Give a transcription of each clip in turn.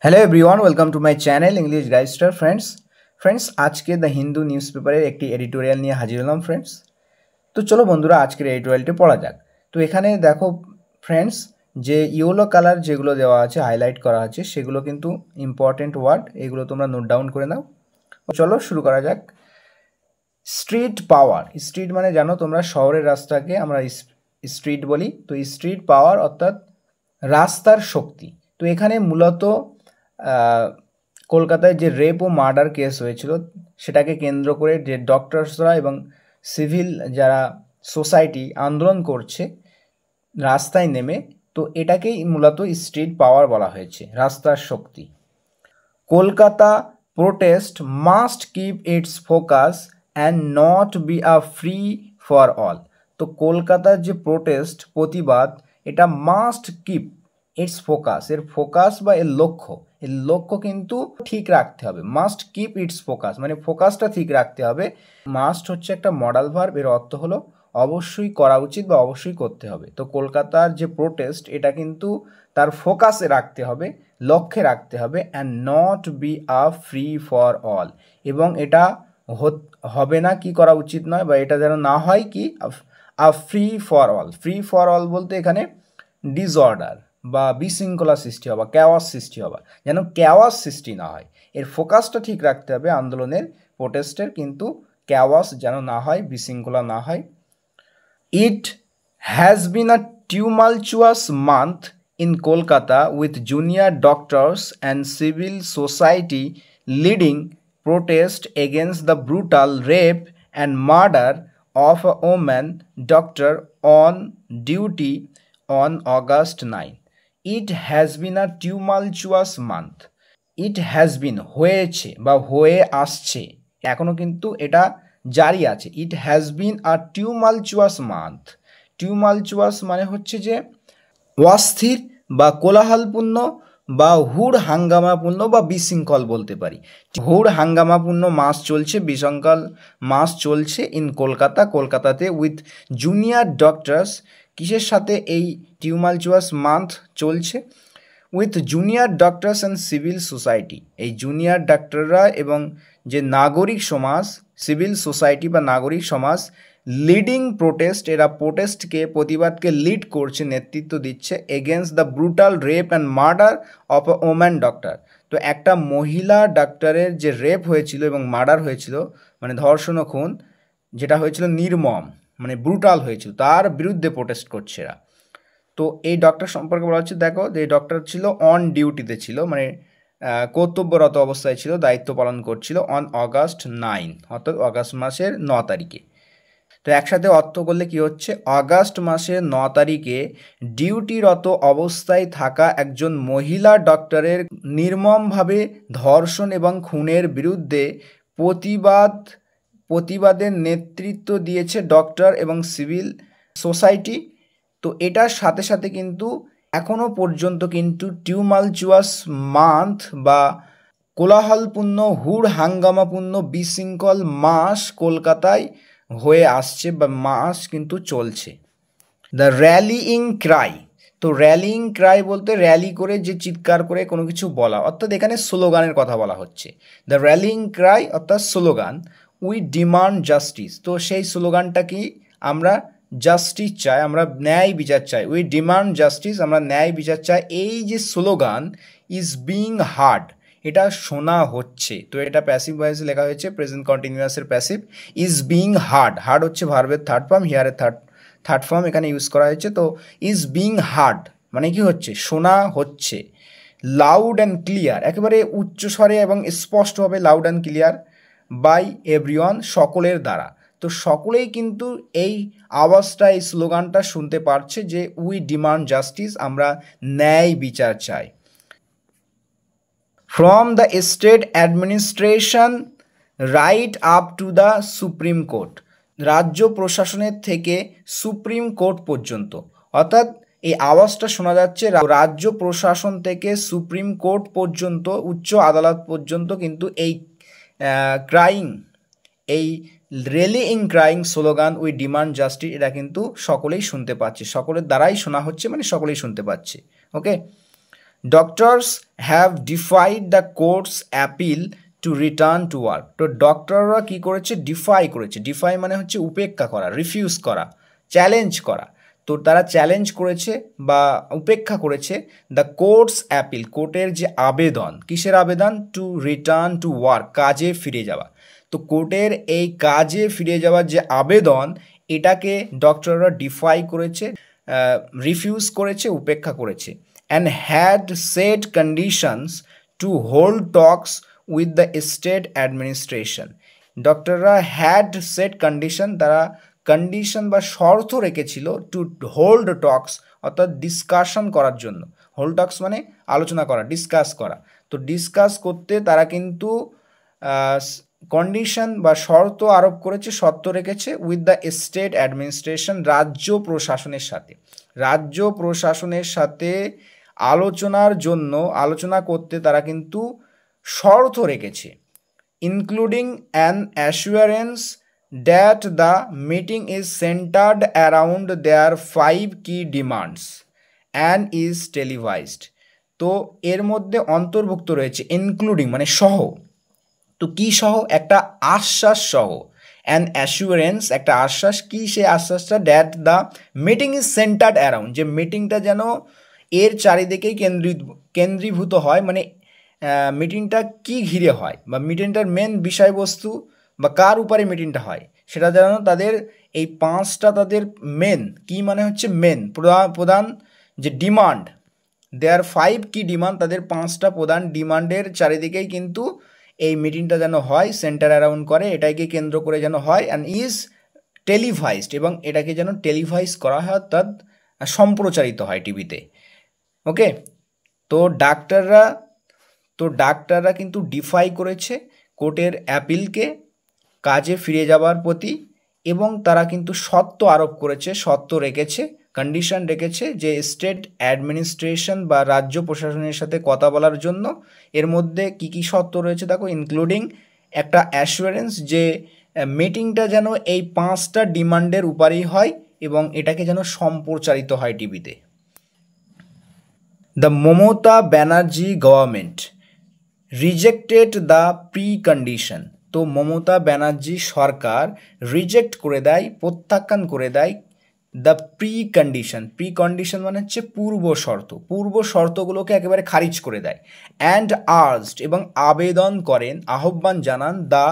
Hello everyone, welcome to my channel English Guystar. Friends আজকে the Hindu news পেপারের একটি editorial নিয়ে হাজির হলাম ফ্রেন্ডস। তো চলো বন্ধুরা আজকের এডিটোরিয়ালটি পড়া যাক। তো এখানে দেখো ফ্রেন্ডস, যে ইয়েলো কালার যেগুলো দেওয়া আছে, হাইলাইট করা আছে, সেগুলো কিন্তু ইম্পর্টেন্ট ওয়ার্ড, এগুলো তোমরা নোট ডাউন করে নাও। চলো শুরু করা যাক। স্ট্রিট পাওয়ার। স্ট্রিট মানে জানো তোমরা, শহরের রাস্তাকে আমরা স্ট্রিট বলি। তো স্ট্রিট পাওয়ার অর্থাৎ রাস্তার শক্তি। তো এখানে মূলত কলকাতায় যে রেপ ও মার্ডার কেস হয়েছিল সেটাকে কেন্দ্র করে যে ডক্টরসরা এবং সিভিল যারা সোসাইটি আন্দোলন করছে রাস্তায় নেমে, তো এটাকেই মূলত স্ট্রিট পাওয়ার বলা হয়েছে, রাস্তার শক্তি। Kolkata protest must keep its focus and not be a free for all. তো কলকাতার যে প্রোটেস্ট, প্রতিবাদ, এটা মাস্ট কিপ ইটস ফোকাস, এর ফোকাস বা এর লক্ষ্য কিন্তু ঠিক রাখতে হবে। মাস্ট কিপ ইটস ফোকাস মানে ফোকাসটা ঠিক রাখতে হবে। মাস্ট হচ্ছে একটা মডাল ভার্ব, এর অর্থ হলো অবশ্যই করা উচিত বা অবশ্যই করতে হবে। তো কলকাতার যে প্রোটেস্ট এটা কিন্তু তার ফোকাসে রাখতে হবে, লক্ষ্যে রাখতে হবে, and not be a free for all, এবং এটা হবে না, কি করা উচিত নয়, বা এটা যেন না হয় কি a free for all. Free for all বলতে এখানে ডিসঅর্ডার বা বিশৃঙ্খলা সৃষ্টি হওয়া, ক্যাওয়াস সৃষ্টি হওয়া, যেন ক্যাওয়াস সৃষ্টি না হয়। এর ফোকাসটা ঠিক রাখতে হবে আন্দোলনের, প্রোটেস্টের, কিন্তু ক্যাওয়াস যেন না হয়, বিশৃঙ্খলা না হয়। It has been a tumultuous month in Kolkata with junior doctors and civil society leading protest against the brutal rape and murder of a woman doctor on duty on August 9. It has been a tumultuous month. It has been হয়েছে বা হয়ে আসছে, এখনও কিন্তু এটা জারি আছে। It has been a টিউমালচুয়াস month. টিউমালচুয়াস মানে হচ্ছে যে অস্থির বা কোলাহলপূর্ণ বা হুড় হাঙ্গামাপূর্ণ বা বিশৃঙ্খল বলতে পারি। হুড় হাঙ্গামাপূর্ণ মাস চলছে, বিশৃঙ্খল মাস চলছে ইন কলকাতাতে উইথ জুনিয়র ডক্টরস। কিসের সাথে এই টিউমালচুয়াস মান্থ চলছে? With junior doctors and civil society. এই জুনিয়র ডাক্তাররা এবং যে নাগরিক সমাজ, সিভিল সোসাইটি বা নাগরিক সমাজ, লিডিং প্রোটেস্ট, এরা প্রোটেস্টকে, প্রতিবাদকে লিড করছে, নেতৃত্ব দিচ্ছে, against the brutal rape and murder of a woman doctor. তো একটা মহিলা ডাক্তারের যে রেপ হয়েছিল এবং মার্ডার হয়েছিল, মানে ধর্ষণ ও খুন যেটা হয়েছিল, নির্মম মানে ব্রুটাল হয়েছিল, তার বিরুদ্ধে প্রোটেস্ট করছে এরা। তো এই ডক্টর সম্পর্কে বলা হচ্ছে, দেখো যে এই ডক্টর ছিল অন ডিউটিতে ছিল, মানে কর্তব্যরত অবস্থায় ছিল, দায়িত্ব পালন করছিল অন অগাস্ট 9, অর্থাৎ অগাস্ট মাসের 9 তারিখে। তো একসাথে অর্থ করলে কি হচ্ছে, অগাস্ট মাসের 9 তারিখে ডিউটিরত অবস্থায় থাকা একজন মহিলা ডক্টরের নির্মমভাবে ধর্ষণ এবং খুনের বিরুদ্ধে প্রতিবাদের নেতৃত্ব দিয়েছে ডক্টর এবং সিভিল সোসাইটি। তো এটার সাথে সাথে কিন্তু এখনও পর্যন্ত কিন্তু টিউমালচুয়াস মান্থ বা কোলাহলপূর্ণ, হুড় হাঙ্গামাপূর্ণ, বিশৃঙ্খল মাস কলকাতায় হয়ে আসছে বা মাস কিন্তু চলছে। The rallying cry. তো র্যালিং ক্রাই বলতে র্যালি করে, যে চিৎকার করে কোনো কিছু বলা, অর্থাৎ এখানে স্লোগানের কথা বলা হচ্ছে। দ্য র্যালিং ক্রাই অর্থাৎ স্লোগান। We demand justice. তো সেই স্লোগানটা কি? আমরা জাস্টিস চাই, আমরা ন্যায় বিচার চাই। উই ডিমান্ড জাস্টিস, আমরা ন্যায় বিচার চাই। এই যে স্লোগান ইজ বিং হার্ড, এটা শোনা হচ্ছে। তো এটা প্যাসিভ ভয়েসে লেখা হয়েছে, প্রেজেন্ট কন্টিনিউয়াসের passive. Is being heard, heard হচ্ছে ভার্বের থার্ড ফর্ম, হিয়ারের থার্ড ফর্ম এখানে ইউজ করা হয়েছে। তো ইজ বিং হার্ড মানে কি হচ্ছে? শোনা হচ্ছে। লাউড অ্যান্ড ক্লিয়ার, একেবারে উচ্চস্বরে এবং স্পষ্টভাবে, loud and clear, by everyone, সকলের দ্বারা। তো সকলেই কিন্তু এই আওয়াজটা, এই স্লোগানটা শুনতে পারছে যে উই ডিমান্ড জাস্টিস, আমরা ন্যায় বিচার চাই। From the state administration right up to the supreme court. রাজ্য প্রশাসনের থেকে সুপ্রিম কোর্ট পর্যন্ত, অর্থাৎ এই আওয়াজটা শোনা যাচ্ছে রাজ্য প্রশাসন থেকে সুপ্রিম কোর্ট পর্যন্ত, উচ্চ আদালত পর্যন্ত কিন্তু এই ক্রাইং, এই rallying crying slogan we demand justice, এটা কিন্তু সকলেই শুনতে পাচ্ছে, সকলের দ্বারাই শোনা হচ্ছে, মানে সকলেই শুনতে পাচ্ছে। Okay, doctors have defied the court's appeal to return to work. তো ডক্টররা কী করেছে, ডিফাই করেছে। ডিফাই মানে হচ্ছে উপেক্ষা করা, রিফিউজ করা, চ্যালেঞ্জ করা। তো তারা চ্যালেঞ্জ করেছে বা উপেক্ষা করেছে দ্য কোর্টস অ্যাপিল, কোর্টের যে আবেদন, কিসের আবেদন, টু রিটার্ন টু ওয়ার্ক, কাজে ফিরে যাওয়া। তো কোর্টের এই কাজে ফিরে যাওয়ার যে আবেদন, এটাকে ডক্টররা ডিফাই করেছে, রিফিউজ করেছে, উপেক্ষা করেছে। And had set conditions to hold talks with the state administration. ডক্টররা হ্যাড সেট কন্ডিশন, তারা কন্ডিশন বা শর্ত রেখেছিল টু হোল্ড টক্স, অর্থাৎ ডিসকাশন করার জন্য। হোল্ড টক্স মানে আলোচনা করা, ডিসকাস করা। তো ডিসকাস করতে তারা কিন্তু কন্ডিশন বা শর্ত আরোপ করেছে, শর্ত রেখেছে উইথ দ্য স্টেট অ্যাডমিনিস্ট্রেশন, রাজ্য প্রশাসনের সাথে। রাজ্য প্রশাসনের সাথে আলোচনার জন্য, আলোচনা করতে তারা কিন্তু শর্ত রেখেছে, including an assurance that the meeting is centred around their 5 key demands and is টেলিভাইজড। তো এর মধ্যে অন্তর্ভুক্ত রয়েছে ইনক্লুডিং মানে সহ। তো কী সহ, একটা আশ্বাস সহ, অ্যান অ্যাসুরেন্স একটা আশ্বাস, কি সে আশ্বাসটা, that the meeting is centred around, যে মিটিংটা যেন এর চারিদিকেই কেন্দ্রীভূত হয়, মানে মিটিংটা কি ঘিরে হয় বা মিটিংটার মেন বিষয়বস্তু বা কার উপরে মিটিংটা হয় সেটা যেন তাদের এই 5টা তাদের মেন, কি মানে হচ্ছে মেন প্রধান যে ডিমান্ড, দেয়ার 5 কি ডিমান্ড, তাদের 5টা প্রধান ডিমান্ডের চারিদিকেই কিন্তু এই মিটিংটা যেন হয়, সেন্টার অ্যারাউন্ড করে, এটাকে কেন্দ্র করে যেন হয়, অ্যান্ড ইজ টেলিভাইজড, এবং এটাকে যেন টেলিভাইজ করা হয়, অর্থাৎ সম্প্রচারিত হয় টিভিতে। ওকে, তো ডাক্তাররা কিন্তু ডিফাই করেছে কোর্টের অ্যাপিলকে কাজে ফিরে যাওয়ার প্রতি, এবং তারা কিন্তু শর্ত আরোপ করেছে, শর্ত রেখেছে, কন্ডিশন রেখেছে যে স্টেট অ্যাডমিনিস্ট্রেশন বা রাজ্য প্রশাসনের সাথে কথা বলার জন্য। এর মধ্যে কি কি শর্ত রয়েছে দেখো, ইনক্লুডিং একটা অ্যাসুরেন্স যে মিটিংটা যেন এই 5টা ডিমান্ডের উপরেই হয় এবং এটাকে যেন সম্প্রচারিত হয় টিভিতে। The Mamata Banerjee government rejected the pre condition. তো মমতা ব্যানার্জি সরকার রিজেক্ট করে দেয়, প্রত্যাখ্যান করে দেয় দ্য প্রি কন্ডিশন মানে হচ্ছে পূর্ব শর্ত, পূর্ব শর্তগুলোকে একেবারে খারিজ করে দেয়। অ্যান্ড আর্জড এবং আবেদন করেন, আহ্বান জানান দ্য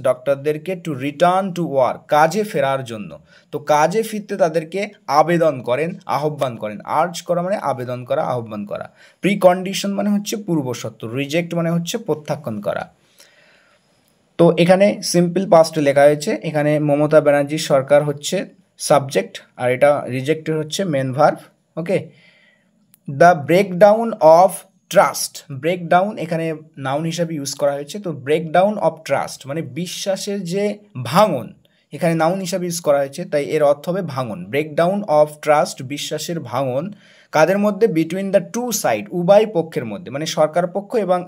ডক্টরদেরকে টু রিটার্ন টু ওয়ার্ক, কাজে ফেরার জন্য। তো কাজে ফিরতে তাদেরকে আবেদন করেন, আহ্বান করেন। আর্জ করা মানে আবেদন করা, আহ্বান করা। প্রি কন্ডিশন মানে হচ্ছে পূর্ব শর্ত, রিজেক্ট মানে হচ্ছে প্রত্যাখ্যান করা। তো এখানে সিম্পল পাস্টে লেখা হয়েছে, এখানে মমতা ব্যানার্জির সরকার হচ্ছে সাবজেক্ট আর এটা রিজেক্টেড হচ্ছে main verb. Okay, the breakdown of trust, breakdown এখানে নাউন হিসাবে ইউজ করা হয়েছে। তো ব্রেকডাউন অফ ট্রাস্ট মানে বিশ্বাসের যে ভাঙন, এখানে নাউন হিসাবে ইউজ করা হয়েছে, তাই এর অর্থ হবে ভাঙন। ব্রেকডাউন অফ ট্রাস্ট, বিশ্বাসের ভাঙন কাদের মধ্যে, বিটুইন দ্য টু সাইড, উভয় পক্ষের মধ্যে, মানে সরকার পক্ষ এবং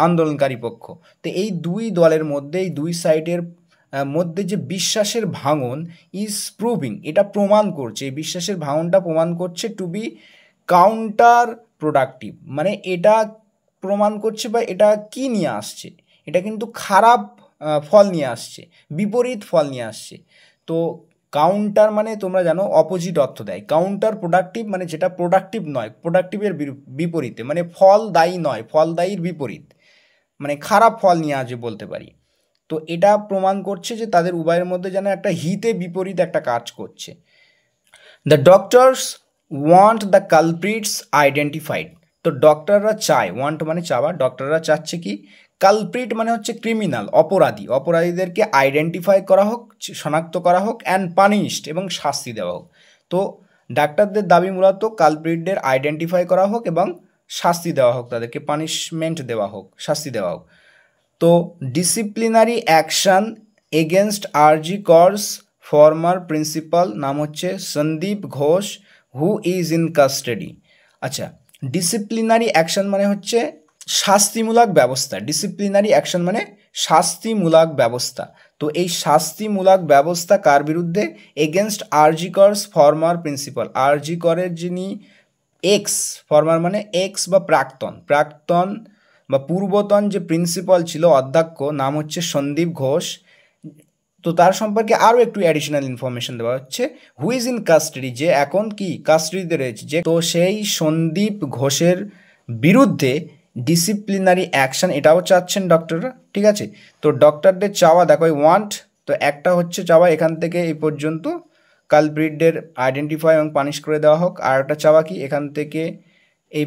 আন্দোলনকারী পক্ষ। তো এই দুই দলের মধ্যে, এই দুই সাইডের মধ্যে যে বিশ্বাসের ভাঙন ইজ প্রুভিং, এটা প্রমাণ করছে, এই বিশ্বাসের ভাঙনটা প্রমাণ করছে টু বি কাউন্টার প্রোডাক্টিভ, মানে এটা প্রমাণ করছে বা এটা কি নিয়ে আসছে, এটা কিন্তু খারাপ ফল নিয়ে আসছে, বিপরীত ফল নিয়ে আসছে। তো কাউন্টার মানে তোমরা জানো অপোজিট অর্থ দেয়, কাউন্টার প্রোডাক্টিভ মানে যেটা প্রোডাক্টিভ নয়, প্রোডাক্টিভের বিপরীতে, মানে ফলদায়ী নয়, ফলদায়ীর বিপরীত, মানে খারাপ ফল নিয়ে আসবে বলতে পারি। তো এটা প্রমাণ করছে যে তাদের উভয়ের মধ্যে যেন একটা হিতে বিপরীত একটা কাজ করছে। The doctors want the culprits identified. তো ডক্টররা চায়, ওয়ান্ট মানে চাওয়া, ডক্টররা চাচ্ছে কি, কালপ্রিট মানে হচ্ছে ক্রিমিনাল, অপরাধীদেরকে আইডেন্টিফাই করা হোক, শনাক্ত করা হোক, অ্যান্ড পানিশড এবং শাস্তি দেওয়া হোক। তো ডাক্তারদের দাবি মূলত কালপ্রিটদের আইডেন্টিফাই করা হোক এবং শাস্তি দেওয়া হোক, তাদেরকে পানিশমেন্ট দেওয়া হোক, শাস্তি দেওয়া হোক। তো ডিসিপ্লিনারি অ্যাকশান এগেনস্ট আরজি করস ফর্মার প্রিন্সিপাল, নাম হচ্ছে Sandip Ghosh, who is in custody. আচ্ছা, ডিসিপ্লিনারি অ্যাকশান মানে হচ্ছে শাস্তিমূলক ব্যবস্থা, ডিসিপ্লিনারি অ্যাকশান মানে শাস্তিমূলক ব্যবস্থা। তো এই শাস্তিমূলক ব্যবস্থা কার বিরুদ্ধে, এগেনস্ট আরজি করস ফর্মার প্রিন্সিপাল, আরজি করের যিনি এক্স ফর্মার মানে এক্স বা প্রাক্তন বা পূর্বতন যে প্রিন্সিপাল ছিল অধ্যক্ষ, নাম হচ্ছে সন্দীপ ঘোষ। তো তার সম্পর্কে আরও একটু অ্যাডিশনাল ইনফরমেশন দেওয়া হচ্ছে, হু ইজ ইন কাস্টাডি, যে এখন কি কাস্টাডিতে রয়েছে যে, তো সেই সন্দীপ ঘোষের বিরুদ্ধে ডিসিপ্লিনারি অ্যাকশন এটাও চাচ্ছেন ডক্টররা। ঠিক আছে, তো ডক্টরদের চাওয়া দেখো ওয়ান্ট, তো একটা হচ্ছে চাওয়া এখান থেকে এই পর্যন্ত কালপ্রিটদের আইডেন্টিফাই এবং পানিশ করে দেওয়া হোক, আর একটা চাওয়া কি এখান থেকে এই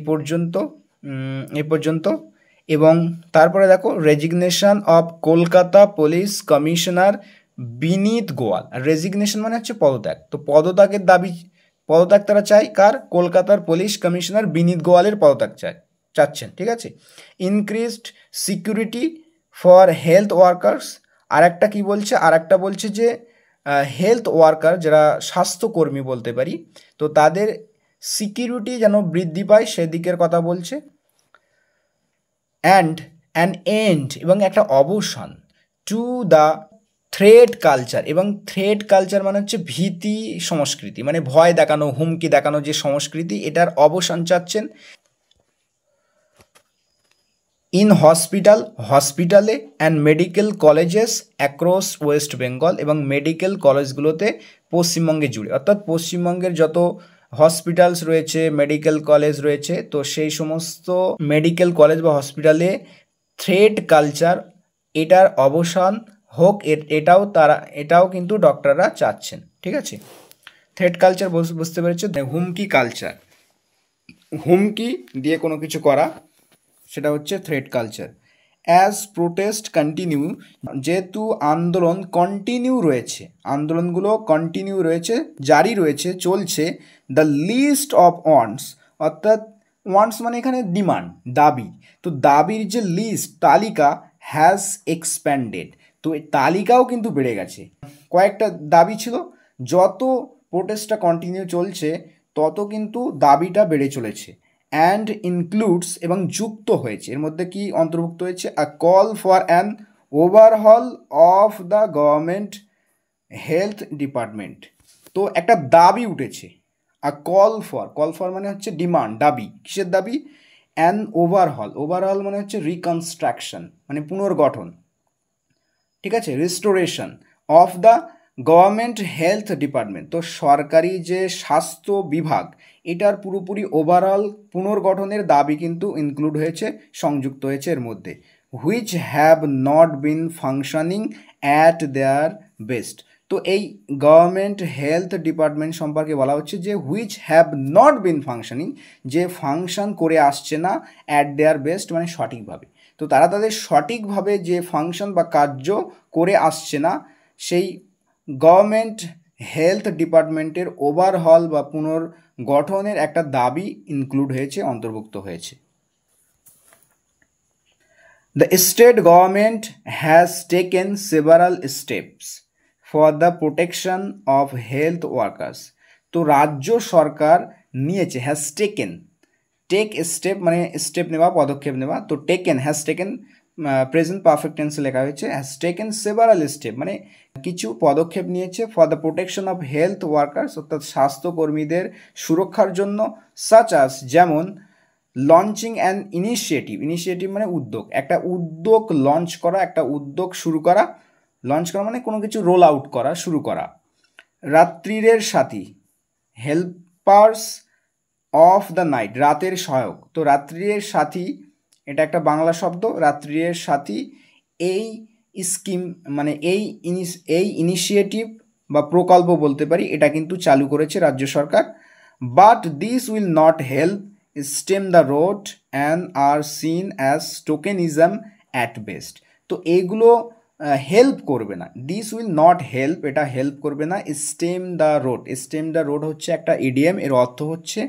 পর্যন্ত এবং তারপরে দেখো resignation of Kolkata police commissioner Vineet Goyal. Resignation মানে হচ্ছে পদত্যাগ, তো পদত্যাগের দাবি, পদত্যাগ তারা চায় কার, কলকাতার পুলিশ কমিশনার বিনীত গোয়ালের পদত্যাগ চাচ্ছেন। ঠিক আছে, increased security for health workers, আর একটা কি বলছে, আর একটা বলছে যে হেলথ ওয়ার্কার যারা স্বাস্থ্যকর্মী বলতে পারি, তো তাদের সিকিউরিটি যেন বৃদ্ধি পায় সেদিকের কথা বলছে। অ্যান্ড অ্যান এন্ড এবং একটা অবসান টু দ্য থ্রেট কালচার, এবং থ্রেট কালচার মানে হচ্ছে ভীতি সংস্কৃতি, মানে ভয় দেখানো, হুমকি দেখানো যে সংস্কৃতি, এটার অবসান চাচ্ছেন। ইন হসপিটালে and medical colleges across West Bengal, এবং মেডিকেল কলেজগুলোতে পশ্চিমবঙ্গে জুড়ে, অর্থাৎ পশ্চিমবঙ্গের যত হসপিটালস রয়েছে, মেডিকেল কলেজ রয়েছে, তো সেই সমস্ত মেডিকেল কলেজ বা হসপিটালে থ্রেট কালচার এটার অবসান হোক, এটাও কিন্তু ডক্টররা চাচ্ছেন। ঠিক আছে, থ্রেট কালচার বুঝতে পেরেছো, হুমকি কালচার, হুমকি দিয়ে কোনো কিছু করা, সেটা হচ্ছে threat culture. As protest continue, যেহেতু আন্দোলন কন্টিনিউ রয়েছে, আন্দোলনগুলো কন্টিনিউ রয়েছে, জারি রয়েছে, চলছে, দ্য লিস্ট অফ ওয়ান্টস, অর্থাৎ ওয়ান্টস মানে এখানে ডিমান্ড, দাবি, তো দাবির যে লিস্ট তালিকা হ্যাজ এক্সপ্যান্ডেড, তো এই তালিকাও কিন্তু বেড়ে গেছে। কয়েকটা দাবি ছিল, যত প্রোটেস্টটা কন্টিনিউ চলছে তত কিন্তু দাবিটা বেড়ে চলেছে। অ্যান্ড ইনক্লুডস এবং যুক্ত হয়েছে, এর মধ্যে কি অন্তর্ভুক্ত হয়েছে, a call for an overhaul of the government health department, তো একটা দাবি উঠেছে, আ কল ফর মানে হচ্ছে ডিমান্ড, দাবি, কিসের দাবি, অ্যান ওভারহল মানে হচ্ছে রিকনস্ট্রাকশন মানে পুনর্গঠন, ঠিক আছে, restoration of the government health department, তো সরকারি যে স্বাস্থ্য বিভাগ এটার পুরোপুরি ওভারঅল পুনর্গঠনের দাবি কিন্তু ইনক্লুড হয়েছে, সংযুক্ত হয়েছে এর মধ্যে। Which have not been functioning at their best, তো এই গভর্নমেন্ট হেলথ ডিপার্টমেন্ট সম্পর্কে বলা হচ্ছে যে which have not been functioning, যে ফাংশন করে আসছে না অ্যাট দেয়ার বেস্ট মানে সঠিকভাবে, তো তারা তাদের সঠিকভাবে যে ফাংশন বা কার্য করে আসছে না, সেই গভর্নমেন্ট হেলথ ডিপার্টমেন্টের ওভারহল বা পুনর্গঠনের একটা দাবি ইনক্লুড হয়েছে, অন্তর্ভুক্ত হয়েছে। The state government has taken several steps for the protection of health workers, তো রাজ্য সরকার নিয়েছে, হ্যাজ টেকেন, টেক স্টেপ মানে স্টেপ নেওয়া, পদক্ষেপ নেওয়া, তো taken, has taken present perfect টেন্সে লেখা হয়েছে, হ্যাজ টেকেন সেভারাল স্টেপ মানে কিছু পদক্ষেপ নিয়েছে, for the protection of health workers অর্থাৎ স্বাস্থ্যকর্মীদের সুরক্ষার জন্য, সাচ আস যেমন লঞ্চিং অ্যান ইনিশিয়েটিভ মানে উদ্যোগ, একটা উদ্যোগ লঞ্চ করা, একটা উদ্যোগ শুরু করা, লঞ্চ করা মানে কোনো কিছু রোল আউট করা, শুরু করা। রাত্রিরের সাথী, হেল্পার্স অফ দ্য নাইট, রাতের সহায়ক, তো রাত্রিরের সাথী এটা একটা বাংলা শব্দ, রাত্রিরের সাথী এই স্কিম মানে এই ইনিশিয়েটিভ বা প্রকল্প বলতে পারি, এটা কিন্তু চালু করেছে রাজ্য সরকার। But this will not help stem the rot and are seen as tokenism at best, তো এইগুলো হেল্প করবে না, দিস উইল নট হেল্প, এটা হেল্প করবে না, স্টেম দ্য রোড হচ্ছে একটা ইডিএম, এর অর্থ হচ্ছে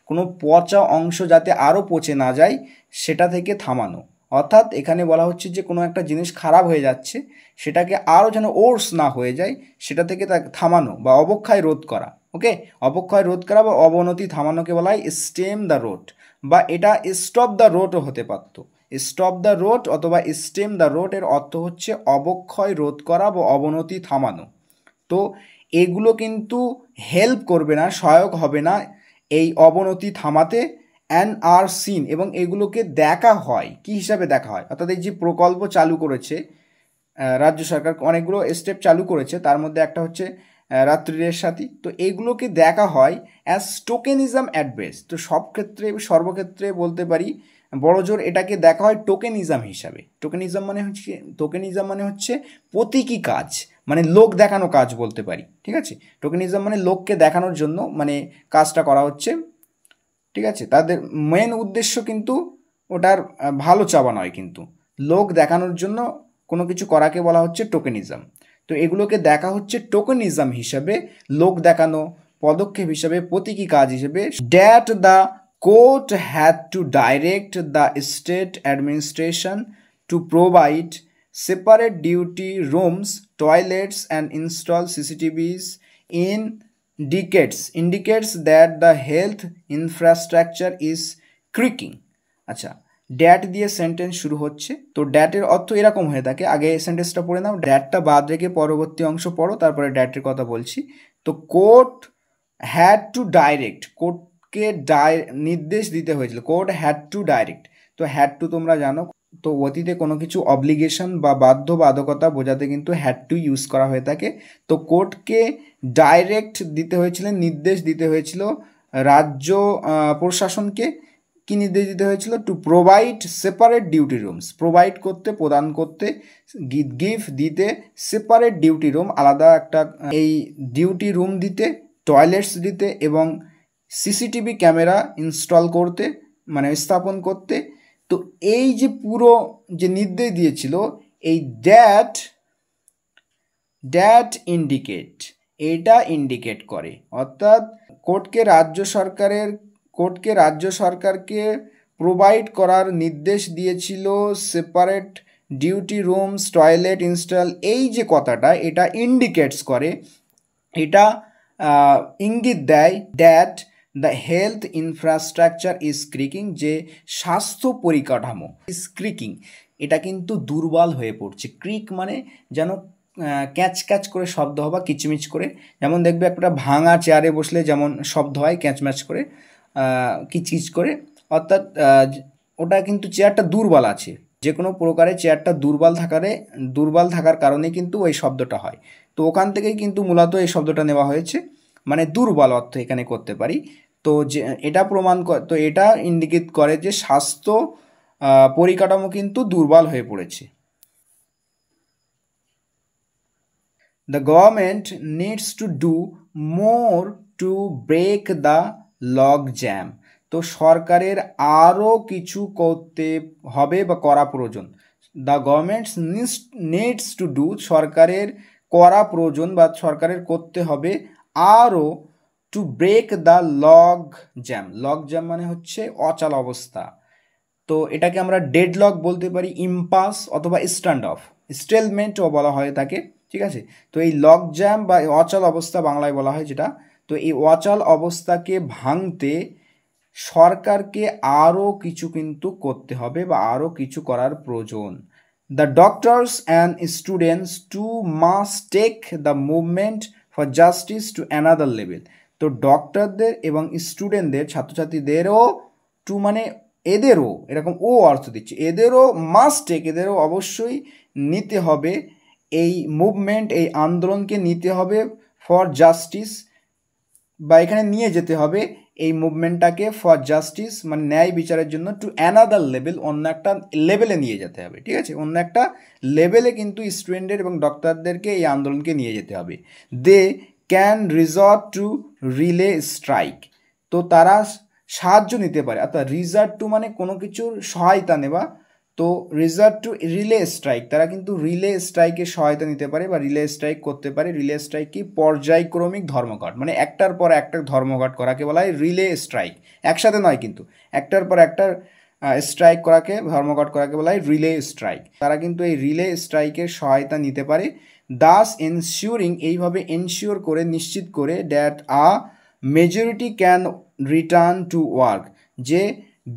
কোনো পচা অংশ যাতে আরও পচে না যায় সেটা থেকে থামানো, অর্থাৎ এখানে বলা হচ্ছে যে কোনো একটা জিনিস খারাপ হয়ে যাচ্ছে সেটাকে আরও যেন ওর্স না হয়ে যায় সেটা থেকে তাকে থামানো বা অবক্ষয় রোধ করা, ওকে, অবক্ষয় রোধ করা বা অবনতি থামানোকে বলা হয় স্টেম দ্য রোড, বা এটা স্টপ দ্য রোডও হতে পারতো, স্টপ দ্য রোড অথবা স্টেম দ্য রোড এর অর্থ হচ্ছে অবক্ষয় রোধ করা বা অবনতি থামানো, তো এগুলো কিন্তু হেল্প করবে না, সহায়ক হবে না এই অবনতি থামাতে অ্যান্ড আর সিন, এবং এগুলোকে দেখা হয় কি হিসাবে দেখা হয়, অর্থাৎ এই যে প্রকল্প চালু করেছে রাজ্য সরকার, অনেকগুলো স্টেপ চালু করেছে, তার মধ্যে একটা হচ্ছে রাত্রিরের সাথী। তো এইগুলোকে দেখা হয় অ্যাজ টোকেনিজম অ্যাট বেস্ট। তো সব ক্ষেত্রে সর্বক্ষেত্রে বলতে পারি বড়জোর এটাকে দেখা হয় টোকেনিজম হিসাবে। টোকেনিজম মানে হচ্ছে প্রতীকী কাজ, মানে লোক দেখানো কাজ বলতে পারি, ঠিক আছে। টোকেনিজম মানে লোককে দেখানোর জন্য মানে কাজটা করা হচ্ছে, ঠিক আছে। তাদের মেন উদ্দেশ্য কিন্তু ওটার ভালো চাওয়া নয়, কিন্তু লোক দেখানোর জন্য কোনো কিছু করাকে বলা হচ্ছে টোকেনিজম। তো এগুলোকে দেখা হচ্ছে টোকেনিজম হিসাবে, লোক দেখানো পদক্ষেপ হিসাবে, প্রতীকী কাজ হিসেবে। That the court had to direct the state administration to provide separate duty rooms, toilets and install CCTVs indicates that the health infrastructure is creaking. আচ্ছা, ড্যাট দিয়ে সেন্টেন্স শুরু হচ্ছে, তো ড্যাটের অর্থ এরকম হয়ে থাকে, আগে সেন্টেন্সটা পড়ে নাও, ড্যাটটা বাদ রেখে পরবর্তী অংশ পড়ো, তারপরে ড্যাটের কথা বলছি। তো কোর্ট হ্যাড টু ডাইরেক্ট, কোর্টকে নির্দেশ দিতে হয়েছিল, কোর্ট হ্যাড টু ডাইরেক্ট। তো হ্যাড টু তোমরা জানো, তো অতীতে কোনো কিছু অব্লিগেশন বা বাধ্যবাধকতা বোঝাতে কিন্তু হ্যাড টু ইউজ করা হয়ে থাকে। তো কোর্টকে ডাইরেক্ট দিতে হয়েছিল, নির্দেশ দিতে হয়েছিল রাজ্য প্রশাসনকে। কি নির্দেশ দিতে হয়েছিল? To provide separate duty rooms, provide করতে, প্রদান করতে, গিভ দিতে, সেপারেট ডিউটি রুম আলাদা একটা এই ডিউটি রুম দিতে, টয়লেটস দিতে, এবং সিসিটিভি ক্যামেরা ইনস্টল করতে, মানে স্থাপন করতে। তো এই যে পুরো যে নির্দেশ দিয়েছিল, এই দ্যাট ইন্ডিকেট, এটা ইন্ডিকেট করে, অর্থাৎ কোর্টকে রাজ্য সরকারকে প্রোভাইড করার নির্দেশ দিয়েছিল separate duty rooms, toilet install. এই যে কথাটা, এটা ইন্ডিকেটস করে, এটা ইঙ্গিত দেয় that the health infrastructure is creaking, যে স্বাস্থ্য পরিকাঠামো ইজ ক্রিকিং, এটা কিন্তু দুর্বল হয়ে পড়ছে। ক্রিক মানে যেন ক্যাচ ক্যাচ করে শব্দ হওয়া, কিচমিচ করে, যেমন দেখবে একটা ভাঙা চেয়ারে বসলে যেমন শব্দ হয় ক্যাচম্যাচ করে, কিচকিচ করে, অর্থাৎ ওটা কিন্তু চেয়ারটা দুর্বল আছে, যে কোনো প্রকারে চেয়ারটা দুর্বল থাকার কারণে কিন্তু ওই শব্দটা হয়। তো ওখান থেকেই কিন্তু মূলত এই শব্দটা নেওয়া হয়েছে, মানে দুর্বল অর্থ এখানে করতে পারি। তো যে এটা তো এটা ইন্ডিকেট করে যে স্বাস্থ্য পরিকাঠামো কিন্তু দুর্বল হয়ে পড়েছে। The government needs to do more to break the log jam. তো সরকারের আরও কিছু করতে হবে বা করা প্রয়োজন। The government needs to do, সরকারের করা প্রয়োজন বা সরকারের করতে হবে আরও, to break the log jam. Log jam মানে হচ্ছে অচল অবস্থা। তো এটাকে আমরা ডেডলক বলতে পারি, ইম্পাস অথবা স্ট্যান্ড অফ, স্টেলমেন্টও বলা হয় তাকে, ঠিক আছে। তো এই লগ জ্যাম বা অচল অবস্থা বাংলায় বলা হয় যেটা, তো এই অচল অবস্থাকে ভাঙতে সরকারকে আরও কিছু কিন্তু করতে হবে বা আরও কিছু করার প্রয়োজন। The doctors and students to must take the movement for justice to another level. তো ডক্টরদের এবং স্টুডেন্টদের, ছাত্রছাত্রীদেরও, টু মানে এদেরও, এরকম ও অর্থ দিচ্ছে, এদেরও মাস্ট টেক, এদেরও অবশ্যই নিতে হবে এই মুভমেন্ট, এই আন্দোলনকে নিতে হবে, ফর জাস্টিস, বা এখানে নিয়ে যেতে হবে এই মুভমেন্টটাকে ফর জাস্টিস মানে ন্যায় বিচারের জন্য, টু অ্যানাদার লেভেল, অন্য একটা লেভেলে নিয়ে যেতে হবে, ঠিক আছে। অন্য একটা লেভেলে কিন্তু স্টুডেন্টের এবং ডক্টরদেরকে এই আন্দোলনকে নিয়ে যেতে হবে। They can resort to relay strike, তো তারা সাহায্য নিতে পারে, অর্থাৎ রিসর্ট টু মানে কোনো কিছুর সহায়তা নেওয়া, তো রিসর্ট টু রিলে স্ট্রাইক, তারা কিন্তু রিলে স্ট্রাইকের সহায়তা নিতে পারে বা রিলে স্ট্রাইক করতে পারে। রিলে স্ট্রাইক কি? পর্যায়ক্রমিক ধর্মঘট, মানে একটার পর একটা ধর্মঘট করাকে বলা হয় রিলে স্ট্রাইক, একসাথে নয় কিন্তু, একটার পর একটা স্ট্রাইক করাকে, ধর্মঘট করাকে বলা হয় রিলে স্ট্রাইক। তারা কিন্তু এই রিলে স্ট্রাইকের সহায়তা নিতে পারে। দাস এনশিওরিং, এইভাবে এনশিওর করে, নিশ্চিত করে, that a majority can return to work, যে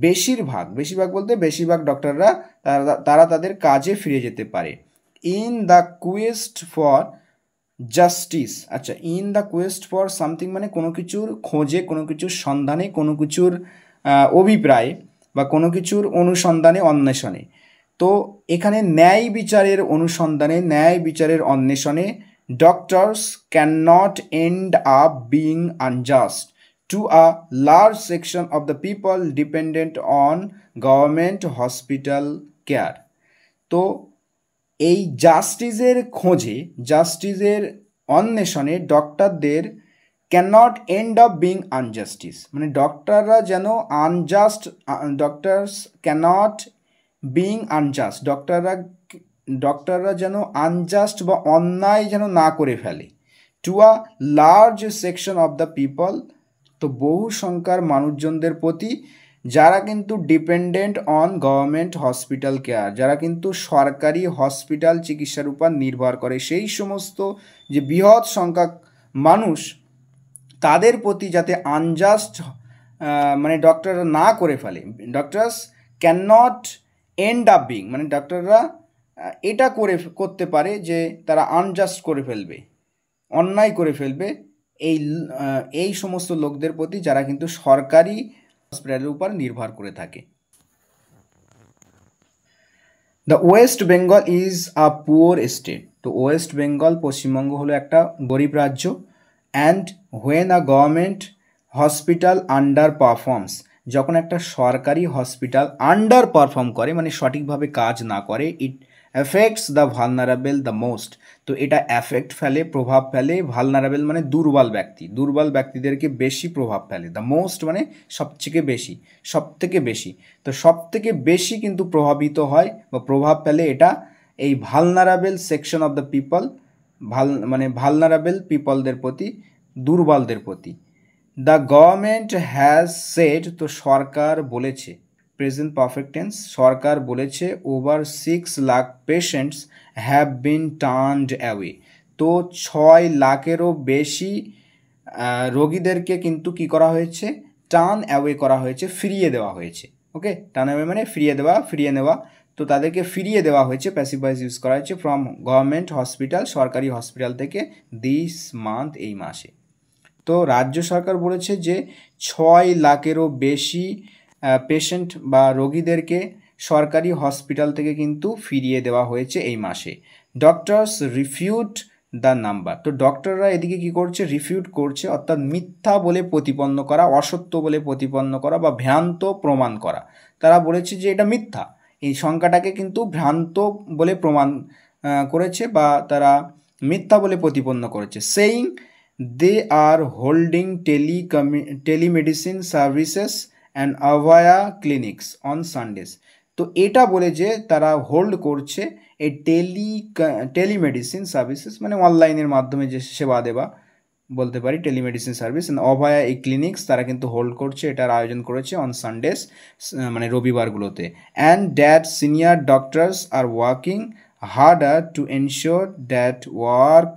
বেশিরভাগ বলতে বেশিরভাগ ডক্টররা তারা তাদের কাজে ফিরে যেতে পারে। In the quest for justice, আচ্ছা, in the Quest for something মানে কোনো কিছুর খোঁজে, কোনো কিছুর সন্ধানে, কোনো কিছুর অভিপ্রায়ে বা কোনো কিছুর অনুসন্ধানে, অন্বেষণে। তো এখানে ন্যায় বিচারের অনুসন্ধানে, ন্যায় বিচারের অন্বেষণে doctors can not end up being unjust to a large section of the people dependent on government hospital care. তো এই জাস্টিসের খোঁজে, জাস্টিসের অন্বেষণে ডক্টরদের can not end up being injustice, মানে ডক্টররা যেন unjust, doctors cannot being unjust, ডক্টররা যেন আনজাস্ট বা অন্যায় যেন না করে ফেলে, to a large section of the people, তো বহু সংখ্যার মানুষজনদের প্রতি যারা কিন্তু dependent on government hospital care, যারা কিন্তু সরকারি হসপিটাল চিকিৎসার উপর নির্ভর করে, সেই সমস্ত যে বৃহৎ সংখ্যক মানুষ, তাদের প্রতি যাতে আনজাস্ট মানে ডক্টররা না করে ফেলে। Doctors can not end up being, মানে ডক্টররা এটা করতে পারে যে তারা আনজাস্ট করে ফেলবে, অন্যায় করে ফেলবে এই সমস্ত লোকদের প্রতি যারা কিন্তু সরকারি হসপিটালের উপর নির্ভর করে থাকে। The West Bengal is a poor state, তো ওয়েস্ট বেঙ্গল, পশ্চিমবঙ্গ হলো একটা গরিব রাজ্য। And when a government hospital under performs, যখন একটা সরকারি হসপিটাল আন্ডার পারফর্ম করে মানে সঠিকভাবে কাজ না করে, it affects the vulnerable the most, তো এটা এফেক্ট ফেলে, প্রভাব ফেলে, ভালনারেবল মানে দুর্বল ব্যক্তি, দুর্বল ব্যক্তিদেরকে বেশি প্রভাব ফেলে, দ্য মোস্ট মানে সবথেকে বেশি, সব থেকে বেশি, তো সব থেকে বেশি কিন্তু প্রভাবিত হয় বা প্রভাব ফেলে এটা এই vulnerable section of the people, মানে ভালনারেবল পিপলদের প্রতি, দুর্বলদের প্রতি। দ্য গভর্নমেন্ট হ্যাজ সেড, তো সরকার বলেছে, প্রেজেন্ট পারফেক্ট টেন্স, সরকার বলেছে, over 6 lakh patients have been turned away, তো 6 লাখেরও বেশি রোগীদেরকে কিন্তু কি করা হয়েছে, টার্ন অ্যাওয়ে করা হয়েছে, ফিরিয়ে দেওয়া হয়েছে। ওকে, টার্ন অ্যাওয়ে মানে ফিরিয়ে দেওয়া, ফিরিয়ে নেওয়া, তো তাদেরকে ফিরিয়ে দেওয়া হয়েছে, প্যাসিভ ভয়েস ইউজ করা হয়েছে, ফ্রম গভর্নমেন্ট হসপিটাল, সরকারি হসপিটাল থেকে, দিস মান্থ, এই মাসে। তো রাজ্য সরকার বলেছে যে 6 লাখেরও বেশি পেশেন্ট বা রোগীদেরকে সরকারি হসপিটাল থেকে কিন্তু ফিরিয়ে দেওয়া হয়েছে এই মাসে। ডক্টরস রিফিউট দ্য নাম্বার, তো ডক্টররা এদিকে কি করছে, রিফিউট করছে, অর্থাৎ মিথ্যা বলে প্রতিপন্ন করা, অসত্য বলে প্রতিপন্ন করা বা ভ্রান্ত প্রমাণ করা। তারা বলেছে যে এটা মিথ্যা, এই সংখ্যাটাকে কিন্তু ভ্রান্ত বলে প্রমাণ করেছে বা তারা মিথ্যা বলে প্রতিপন্ন করেছে। Saying they are holding telemedicine services and Abhaya clinics on Sundays, তো এটা বলে যে তারা হোল্ড করছে এই টেলিমেডিসিন সার্ভিসেস মানে অনলাইনের মাধ্যমে যে সেবা দেওয়া বলতে পারি, টেলিমেডিসিন সার্ভিস, অভয়া এই ক্লিনিক্স তারা কিন্তু হোল্ড করছে, এটার আয়োজন করেছে অন সানডেজ মানে রবিবারগুলোতে। And that senior doctors are working harder to ensure that work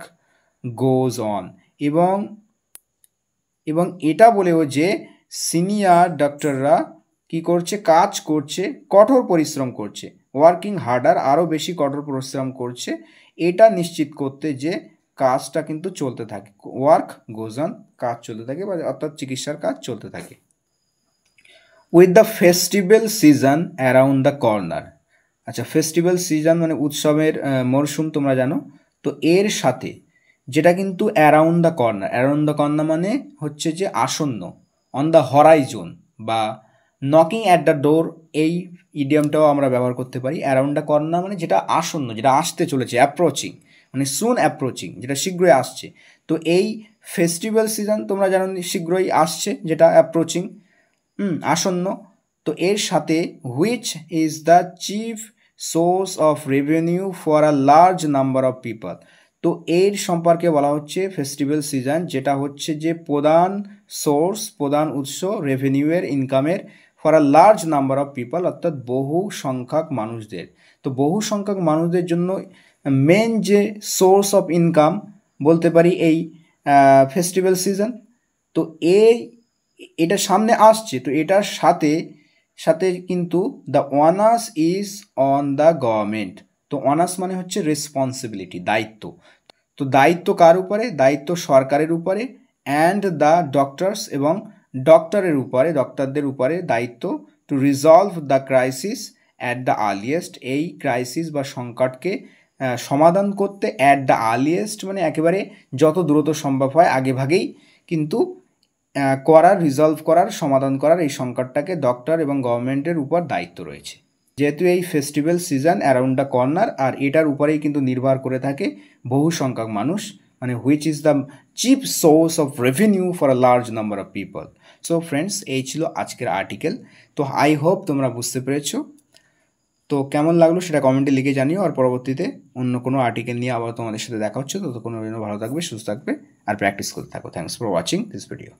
goes on, এবং এটা বলেও যে সিনিয়র ডক্টররা কি করছে, কাজ করছে, কঠোর পরিশ্রম করছে, ওয়ার্কিং হার্ডার আরও বেশি কঠোর পরিশ্রম করছে, এটা নিশ্চিত করতে যে কাজটা কিন্তু চলতে থাকে, ওয়ার্ক গোজ অন, কাজ চলতে থাকে বা অর্থাৎ চিকিৎসার কাজ চলতে থাকে। With the festival season around the corner, আচ্ছা, ফেস্টিভ্যাল সিজন মানে উৎসবের মরশুম তোমরা জানো, তো এর সাথে যেটা কিন্তু অ্যারাউন্ড দ্য কর্নার মানে হচ্ছে যে আসন্ন, অন দ্য হরাইজন বা নকিং অ্যাট দ্য ডোর, এই ইডিয়ামটাও আমরা ব্যবহার করতে পারি। অ্যারাউন্ড দ্য কর্নার মানে যেটা আসন্ন, যেটা আসতে চলেছে, অ্যাপ্রোচিং মানে সুন অ্যাপ্রোচিং, যেটা শীঘ্রই আসছে। তো এই ফেস্টিভ্যাল সিজন তোমরা জানো শীঘ্রই আসছে, যেটা অ্যাপ্রোচিং, আসন্ন। তো এর সাথে which is the chief source of revenue for a large number of people, তো এর সম্পর্কে বলা হচ্ছে ফেস্টিভ্যাল সিজন যেটা হচ্ছে যে প্রধান সোর্স, প্রধান উৎস রেভিনিউয়ের, ইনকামের, for a large number of people অর্থাৎ বহু সংখ্যক মানুষদের। তো বহু সংখ্যক মানুষদের জন্য মেন যে সোর্স অফ ইনকাম বলতে পারি এই ফেস্টিভ্যাল সিজন। তো এটা সামনে আসছে, তো এটার সাথে সাথে কিন্তু the honours is on the government, তো অনার্স মানে হচ্ছে রেসপন্সিবিলিটি, দায়িত্ব, তো তো দায়িত্ব কার উপরে? দায়িত্ব সরকারের উপরে অ্যান্ড দ্য ডক্টরস এবং ডক্টরদের উপরে দায়িত্ব two resolve the crisis at the earliest, এই ক্রাইসিস বা সংকটকে সমাধান করতে অ্যাট দ্য আর্লিয়েস্ট মানে একেবারে যত দ্রুত সম্ভব হয় আগেভাগেই কিন্তু রিজলভ করার, সমাধান করার এই সংকটটাকে ডক্টর এবং গভর্নমেন্টের উপর দায়িত্ব রয়েছে। যেহেতু এই festival season around the corner, আর এটার উপরেই কিন্তু নির্ভর করে থাকে বহু সংখ্যক মানুষ, মানে which is the cheap source of revenue for a large number of people. So friends, এই ছিল আজকের আর্টিকেল। তো আই হোপ তোমরা বুঝতে পেরেছো। তো কেমন লাগলো সেটা কমেন্টে লিখে জানিও, আর পরবর্তীতে অন্য কোনো আর্টিকেল নিয়ে আবার তোমাদের সাথে দেখা হচ্ছে। ততক্ষণ ভালো থাকবে, সুস্থ থাকবে, আর প্র্যাকটিস করতে থাকো। Thanks for watching this video.